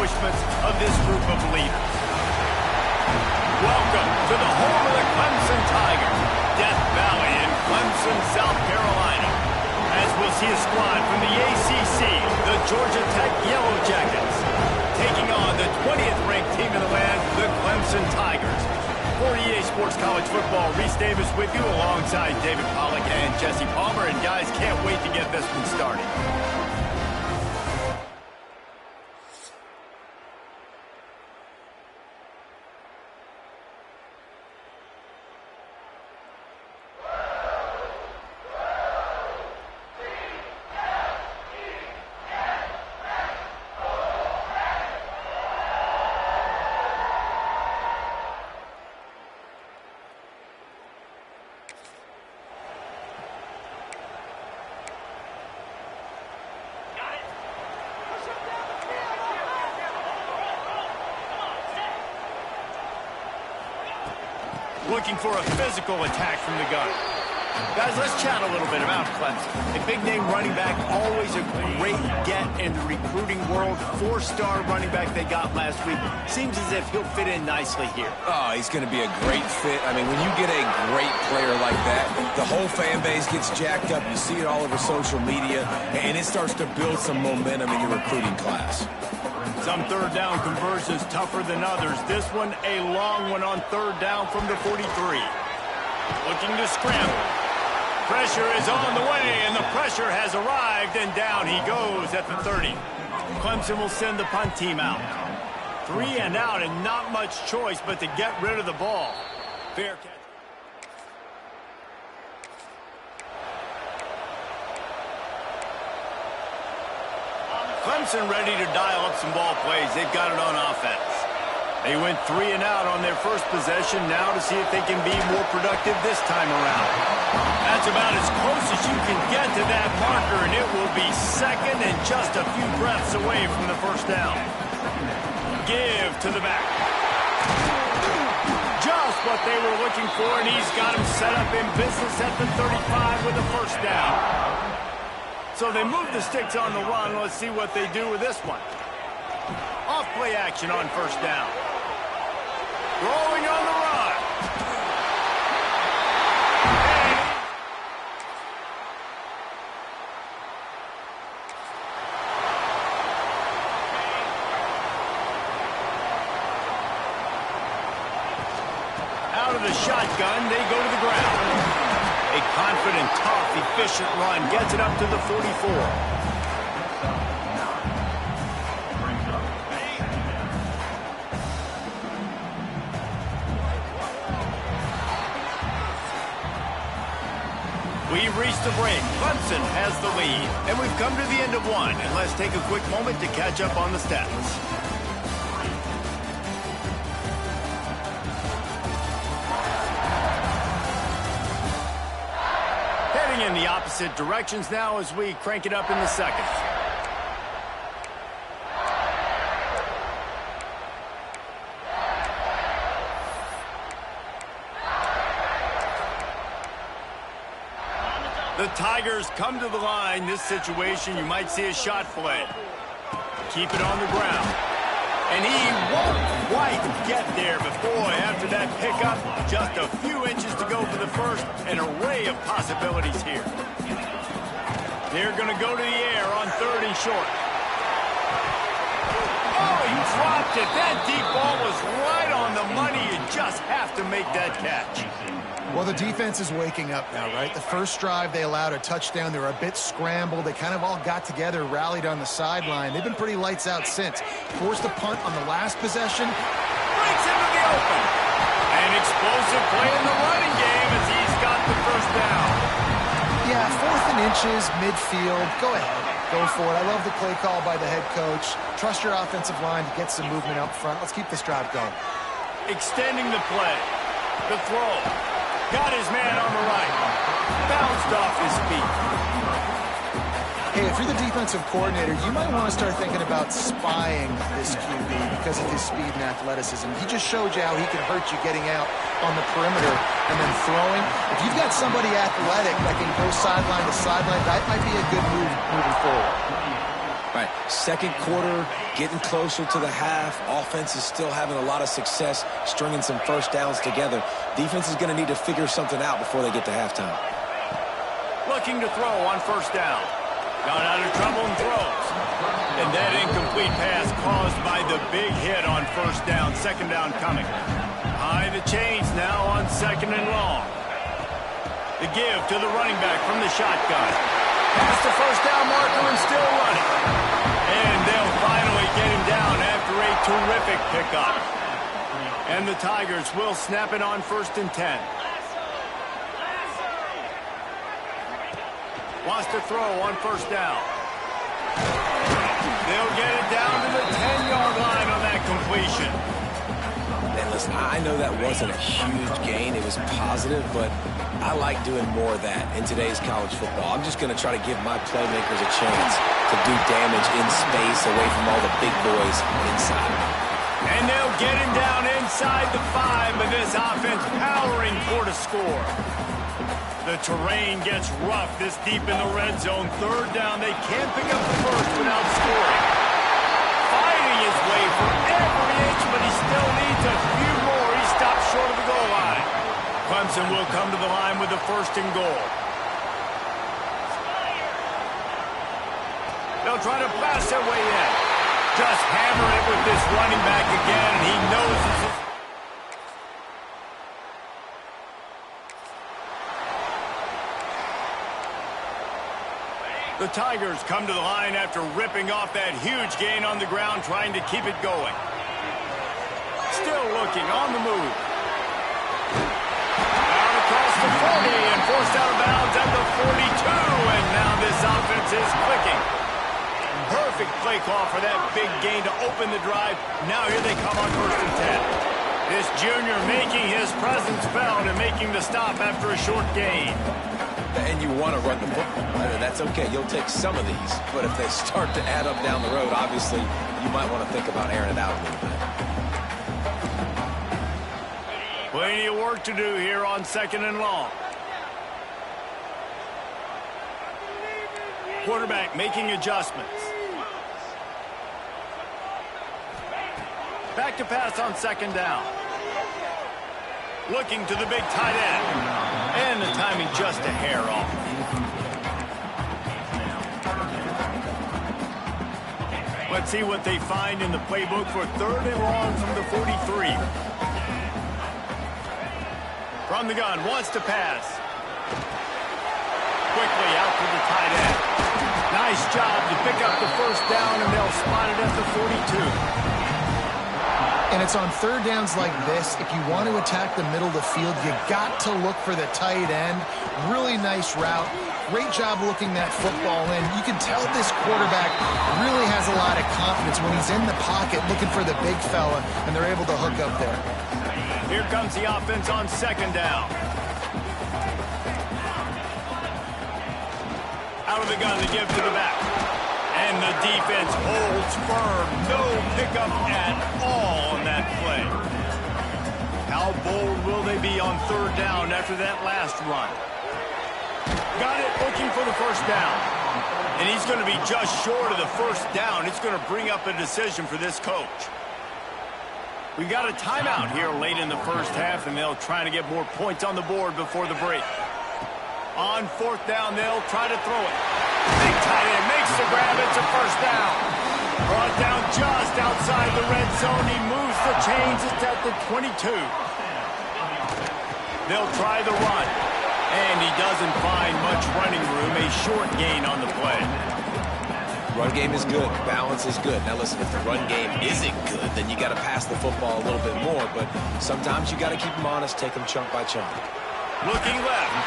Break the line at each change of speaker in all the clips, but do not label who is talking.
accomplishments of this group of leaders. Welcome to the home of the Clemson Tigers, Death Valley in Clemson, South Carolina. As we'll see a squad from the ACC, the Georgia Tech Yellow Jackets, taking on the 20th ranked team in the land, the Clemson Tigers. 48 Sports College Football, Reese Davis with you alongside David Pollack and Jesse Palmer. And guys, can't wait to get this one started. Looking for a physical attack from the gun. Guys, let's chat a little bit about Clemson. A big-name running back, always a great get in the recruiting world. 4-star running back they got last week. Seems as if he'll fit in nicely here.
Oh, he's going to be a great fit. I mean, when you get a great player like that, the whole fan base gets jacked up. You see it all over social media, and it starts to build some momentum in your recruiting class.
Some third down conversions tougher than others. This one, a long one on third down from the 43. Looking to scramble. Pressure is on the way, and the pressure has arrived, and down he goes at the 30. Clemson will send the punt team out. 3 and out, and not much choice but to get rid of the ball. Fair catch. Clemson ready to dial up some ball plays. They've got it on offense. They went 3 and out on their first possession. Now to see if they can be more productive this time around. That's about as close as you can get to that marker, and it will be second and just a few breaths away from the first down. Give to the back. Just what they were looking for, and he's got him set up in business at the 35 with the first down. So they move the sticks on the run. Let's see what they do with this one. Off play action on first down. Rolling on the run. Out of the shotgun, they go to the ground. A confident, tough, efficient run gets it up to the 44. We've reached the break. Clemson has the lead. And we've come to the end of one. And let's take a quick moment to catch up on the stats. In the opposite directions now as we crank it up in the second. The Tigers come to the line. This situation, you might see a shot play. Keep it on the ground. And he won't quite get there, but boy, after that pickup, just a few inches to go for the first. An array of possibilities here. They're going to go to the air on third and short. Oh, he dropped it. That deep ball was right on the money. You just have to make that catch.
Well, the defense is waking up now, right? The first drive, they allowed a touchdown. They were a bit scrambled. They kind of all got together, rallied on the sideline. They've been pretty lights out since. Forced a punt on the last possession.
Breaks into the open. An explosive play in the running game as he's got the first down.
Yeah, 4th and inches, midfield. Go ahead. Go for it. I love the play call by the head coach. Trust your offensive line to get some movement up front. Let's keep this drive going.
Extending the play. The throw. Got his man on the right. Bounced off his feet.
Hey, if you're the defensive coordinator, you might want to start thinking about spying this QB because of his speed and athleticism. He just showed you how he can hurt you getting out on the perimeter and then throwing. If you've got somebody athletic that can go sideline to sideline, that might be a good move moving forward.
Right, second quarter, getting closer to the half. Offense is still having a lot of success stringing some first downs together. Defense is going to need to figure something out before they get to halftime.
Looking to throw on first down. Got out of trouble and throws. And that incomplete pass caused by the big hit on first down. Second down coming. High the chains now on second and long. The give to the running back from the shotgun. Past the first down marker and still running. And they'll finally get him down after a terrific pickup. And the Tigers will snap it on 1st and 10. Wants to throw on first down. They'll get it down to the 10-yard line on that completion.
And listen, I know that wasn't a huge gain. It was positive, but I like doing more of that in today's college football. I'm just going to try to give my playmakers a chance to do damage in space away from all the big boys inside.
And they'll get him down inside the 5, but this offense powering for the score. The terrain gets rough this deep in the red zone. Third down, they can't pick up the first without scoring. Fighting his way for every inch, but he still needs a few more. He stops short of the goal line. Clemson will come to the line with the 1st and goal. They'll try to pass their way in. Just hammer it with this running back again, and he knows this is... The Tigers come to the line after ripping off that huge gain on the ground, trying to keep it going. Still looking on the move. Out across the 40 and forced out of bounds at the 42, and now this offense is clicking. Perfect play call for that big gain to open the drive. Now here they come on 1st and 10. This junior making his presence felt and making the stop after a short gain.
And you want to run the football. That's okay. You'll take some of these. But if they start to add up down the road, obviously, you might want to think about airing it out a little bit.
Plenty of work to do here on 2nd and long. Quarterback making adjustments. Back to pass on 2nd down. Looking to the big tight end. And the timing just a hair off. Let's see what they find in the playbook for 3rd and long from the 43. From the gun, wants to pass. Quickly out to the tight end. Nice job to pick up the 1st down, and they'll spot it at the 42.
And it's on 3rd downs like this, if you want to attack the middle of the field, you got to look for the tight end. Really nice route. Great job looking that football in. You can tell this quarterback really has a lot of confidence when he's in the pocket looking for the big fella, and they're able to hook up there.
Here comes the offense on 2nd down. Out of the gun to give to the back. And the defense holds firm. No pickup at all on that play. How bold will they be on 3rd down after that last run? Got it, looking for the 1st down. And he's going to be just short of the 1st down. It's going to bring up a decision for this coach. We got a timeout here late in the 1st half, and they'll try to get more points on the board before the break. On 4th down, they'll try to throw it. Big tight end makes the grab. It's a 1st down. Brought down just outside the red zone. He moves the chains. It's at the 22. They'll try the run. And he doesn't find much running room. A short gain on the play.
Run game is good. Balance is good. Now listen, if the run game isn't good, then you got to pass the football a little bit more. But sometimes you got to keep them honest, take them chunk by chunk.
Looking left.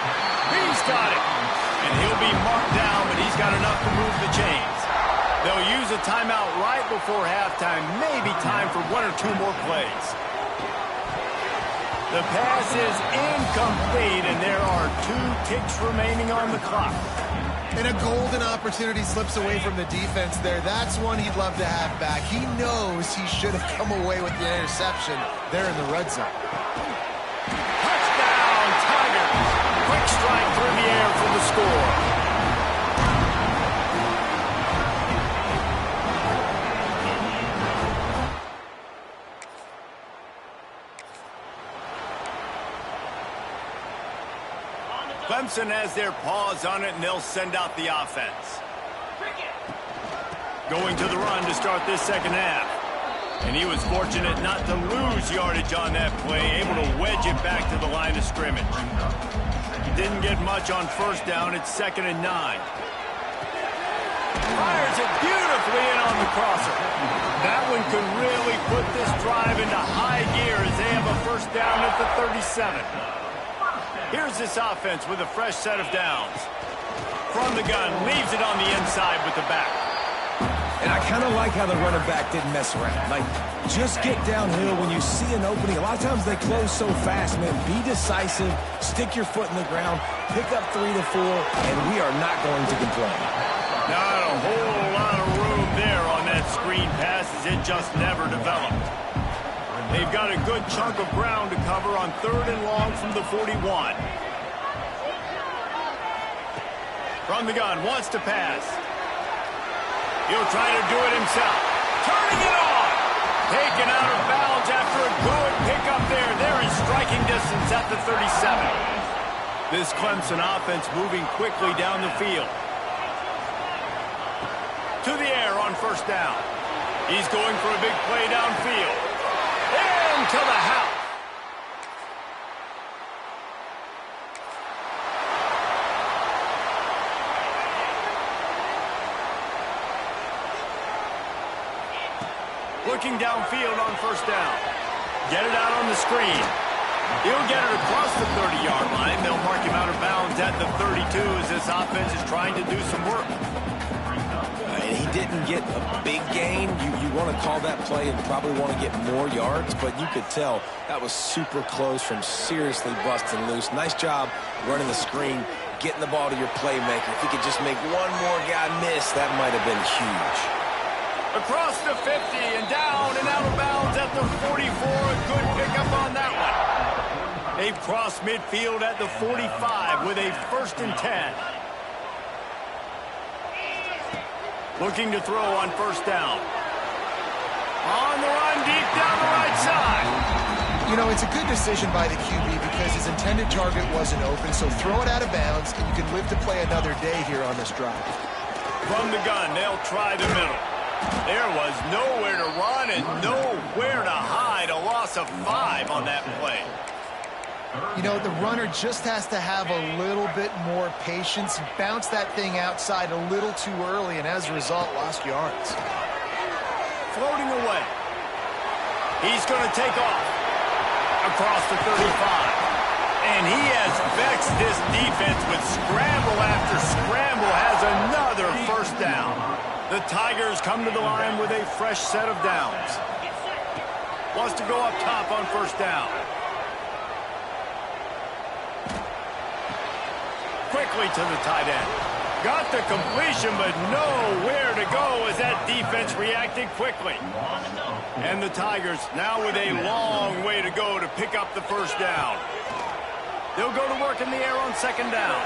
He's got it. And he'll be marked down, but he's got enough to move the chains. They'll use a timeout right before halftime. Maybe time for 1 or 2 more plays. The pass is incomplete, and there are 2 ticks remaining on the clock.
And a golden opportunity slips away from the defense there. That's one he'd love to have back. He knows he should have come away with the interception there in the red zone.
Quick strike through the air for the score. Clemson has their paws on it, and they'll send out the offense. Going to the run to start this second half. And he was fortunate not to lose yardage on that play, able to wedge it back to the line of scrimmage. Didn't get much on first down. It's 2nd and 9. Fires it beautifully in on the crosser. That one could really put this drive into high gear as they have a first down at the 37. Here's this offense with a fresh set of downs. From the gun, leaves it on the inside with the back.
And I kind of like how the running back didn't mess around. Like, just get downhill when you see an opening. A lot of times they close so fast, man. Be decisive, stick your foot in the ground, pick up 3 to 4, and we are not going to complain.
Not a whole lot of room there on that screen pass as it just never developed. They've got a good chunk of ground to cover on 3rd and long from the 41. From the gun, wants to pass. He'll try to do it himself. Turning it on. Taken out of bounds after a good pickup there. They're in striking distance at the 37. This Clemson offense moving quickly down the field. To the air on first down. He's going for a big play downfield. Into the house. Looking downfield on first down. Get it out on the screen. He'll get it across the 30-yard line. They'll mark him out of bounds at the 32 as this offense is trying to do some work.
And he didn't get a big gain. You want to call that play and probably want to get more yards, but you could tell that was super close from seriously busting loose. Nice job running the screen, getting the ball to your playmaker. If he could just make one more guy miss, that might have been huge.
Across the 50 and down and out of bounds at the 44. A good pickup on that one. They've crossed midfield at the 45 with a 1st and 10. Looking to throw on first down. On the run deep down the right side.
You know, it's a good decision by the QB because his intended target wasn't open, so throw it out of bounds, and you can live to play another day here on this drive.
From the gun, they'll try the middle. There was nowhere to run and nowhere to hide. A loss of 5 on that play.
You know, the runner just has to have a little bit more patience, bounce that thing outside a little too early, and as a result, lost yards.
Floating away. He's going to take off across the 35. And he has vexed this defense with scramble after scramble, has another first down. The Tigers come to the line with a fresh set of downs. Wants to go up top on first down. Quickly to the tight end. Got the completion, but nowhere to go as that defense reacted quickly. And the Tigers now with a long way to go to pick up the first down. They'll go to work in the air on second down.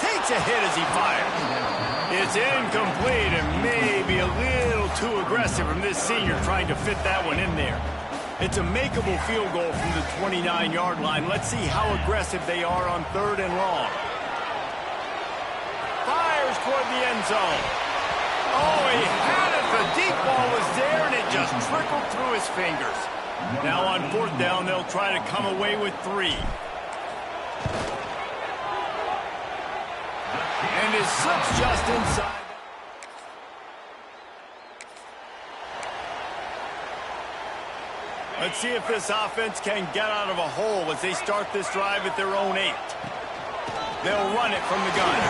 Takes a hit as he fires. It's incomplete and maybe a little too aggressive from this senior trying to fit that one in there. It's a makeable field goal from the 29-yard line. Let's see how aggressive they are on 3rd and long. Fires toward the end zone. Oh, he had it. The deep ball was there, and it just trickled through his fingers. Now on 4th down, they'll try to come away with 3. And it slips just inside. Let's see if this offense can get out of a hole as they start this drive at their own 8. They'll run it from the gun.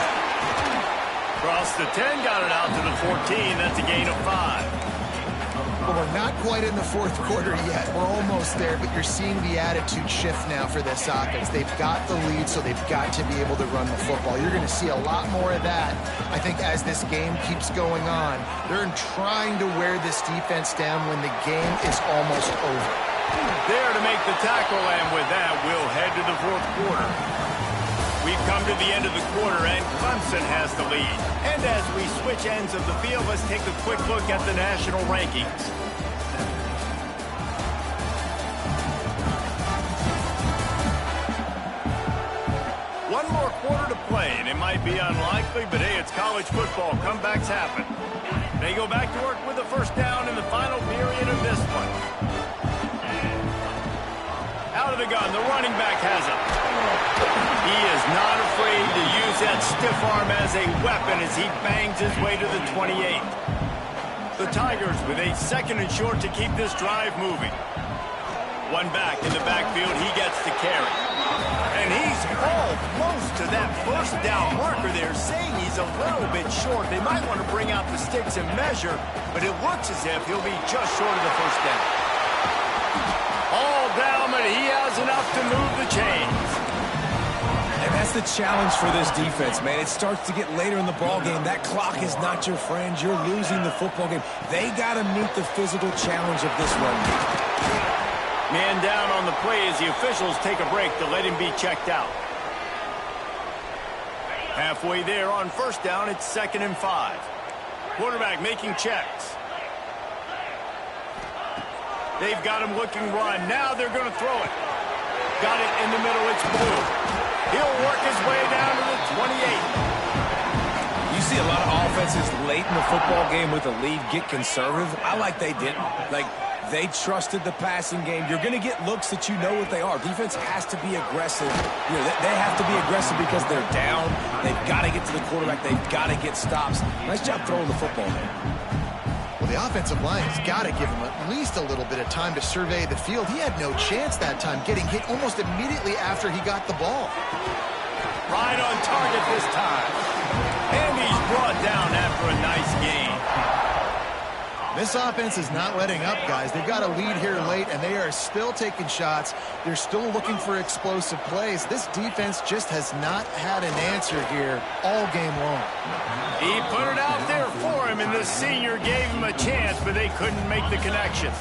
Cross the 10, got it out to the 14. That's a gain of 5.
Well, we're not quite in the 4th quarter yet. We're almost there, but you're seeing the attitude shift now for this offense. They've got the lead, so they've got to be able to run the football. You're going to see a lot more of that, I think, as this game keeps going on. They're trying to wear this defense down when the game is almost over.
There to make the tackle, and with that, we'll head to the 4th quarter. We've come to the end of the quarter, and Clemson has the lead. And as we switch ends of the field, let's take a quick look at the national rankings. quarter to play, and it might be unlikely, but hey, it's college football. Comebacks happen. They go back to work with the first down in the final period of this one. Out of the gun, the running back has it. He is not afraid to use that stiff arm as a weapon as he bangs his way to the 28. The Tigers with a 2nd and short to keep this drive moving. One back in the backfield, he gets the carry. And he's almost to that first down marker there, saying he's a little bit short. They might want to bring out the sticks and measure, but it looks as if he'll be just short of the first down. All down, but he has enough to move the chains.
And that's the challenge for this defense, man. It starts to get later in the ball game. That clock is not your friend. You're losing the football game. They got to meet the physical challenge of this run game.
Man down on the play as the officials take a break to let him be checked out. Halfway there on first down, it's 2nd and 5. Quarterback making checks. They've got him looking run. Now they're going to throw it. Got it in the middle. It's Blue. He'll work his way down to the 28.
You see a lot of offenses late in the football game with a lead get conservative. I like they didn't. Like, they trusted the passing game. You're going to get looks that you know what they are. Defense has to be aggressive. You know, they have to be aggressive because they're down. They've got to get to the quarterback. They've got to get stops. Nice job throwing the football there.
Well, the offensive line has got to give him at least a little bit of time to survey the field. He had no chance that time, getting hit almost immediately after he got the ball.
Right on target this time. And he's brought down after a nice gain.
This offense is not letting up, guys. They've got a lead here late, and they are still taking shots. They're still looking for explosive plays. This defense just has not had an answer here all game long.
He put it out there for him, and the senior gave him a chance, but they couldn't make the connection.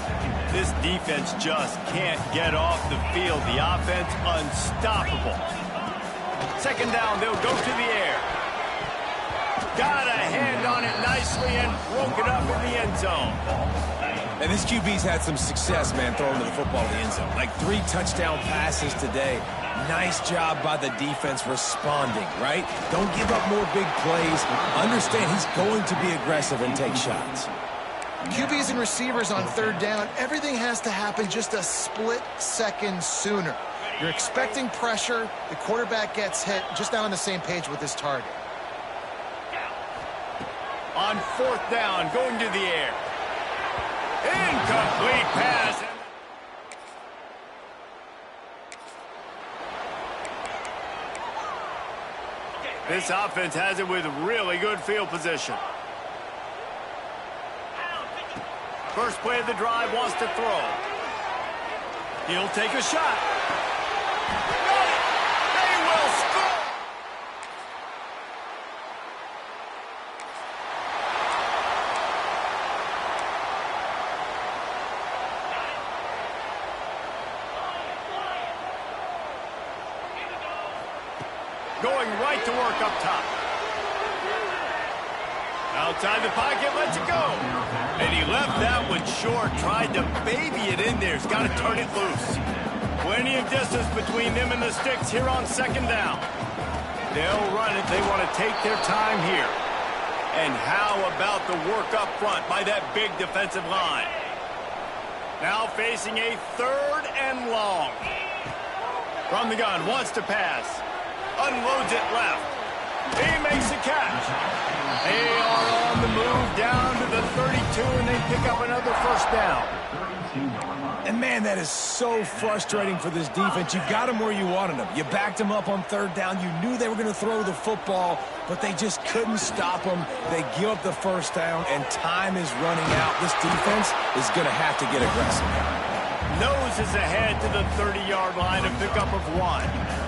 This defense just can't get off the field. The offense unstoppable. 2nd down, they'll go to the air. Got a hand on it nicely and broke it up in the end zone.
And this QB's had some success, man, throwing to the football in the end zone. Like 3 touchdown passes today. Nice job by the defense responding, right? Don't give up more big plays. Understand he's going to be aggressive and take shots.
QBs and receivers on 3rd down, everything has to happen just a split second sooner. You're expecting pressure. The quarterback gets hit, just not on the same page with his target.
On 4th down, going to the air. Incomplete pass. This offense has it with really good field position. First play of the drive, wants to throw. He'll take a shot. Got it! They will score! Going right to work up top. Outside the pocket, lets it go. And he left that one short, tried to baby it in there. He's got to turn it loose. Plenty of distance between them and the sticks here on 2nd down. They'll run it. They want to take their time here. And how about the work up front by that big defensive line? Now facing a 3rd and long. From the gun, wants to pass. Unloads it left. He makes a catch. They are on the move down to the 32, and they pick up another first down.
And, man, that is so frustrating for this defense. You got them where you wanted them. You backed them up on 3rd down. You knew they were going to throw the football, but they just couldn't stop them. They give up the first down, and time is running out. This defense is going to have to get aggressive.
Noses ahead to the 30-yard line, a pickup of 1.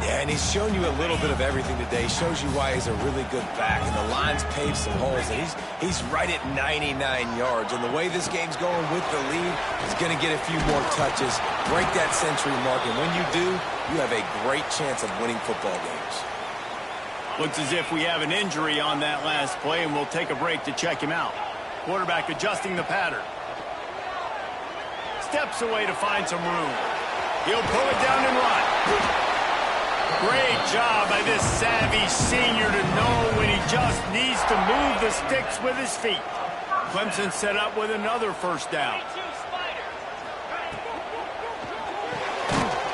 Yeah, and he's shown you a little bit of everything today. Shows you why he's a really good back, and the line's paved some holes. And he's right at 99 yards. And the way this game's going with the lead, he's going to get a few more touches, break that century mark. And when you do, you have a great chance of winning football games.
Looks as if we have an injury on that last play, and we'll take a break to check him out. Quarterback adjusting the pattern. Steps away to find some room. He'll pull it down and run. Great job by this savvy senior to know when he just needs to move the sticks with his feet. Clemson set up with another first down.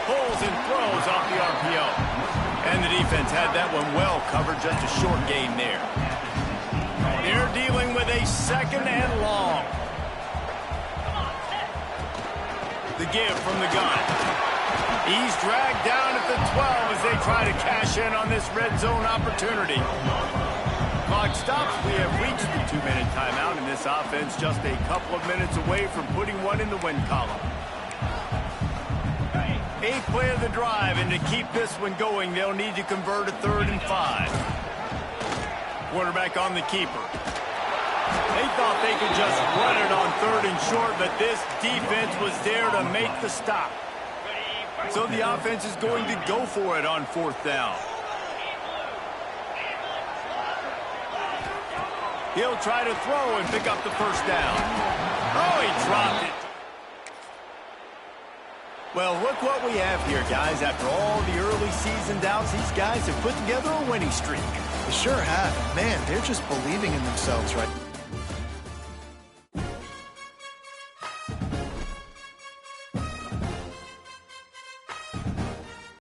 Pulls and throws off the RPO. And the defense had that one well covered, just a short gain there. They're dealing with a second and long. The give from the gun. He's dragged down at the 12 as they try to cash in on this red zone opportunity. Clock stops. We have reached the 2-minute timeout, and this offense just a couple of minutes away from putting one in the win column. 8th play of the drive, and to keep this one going, they'll need to convert a 3rd and 5. Quarterback on the keeper. They thought they could just run it on 3rd and short, but this defense was there to make the stop. So the offense is going to go for it on 4th down. He'll try to throw and pick up the first down. Oh, he dropped it. Well, look what we have here, guys. After all the early season doubts, these guys have put together a winning streak.
They sure have. Man, they're just believing in themselves right now.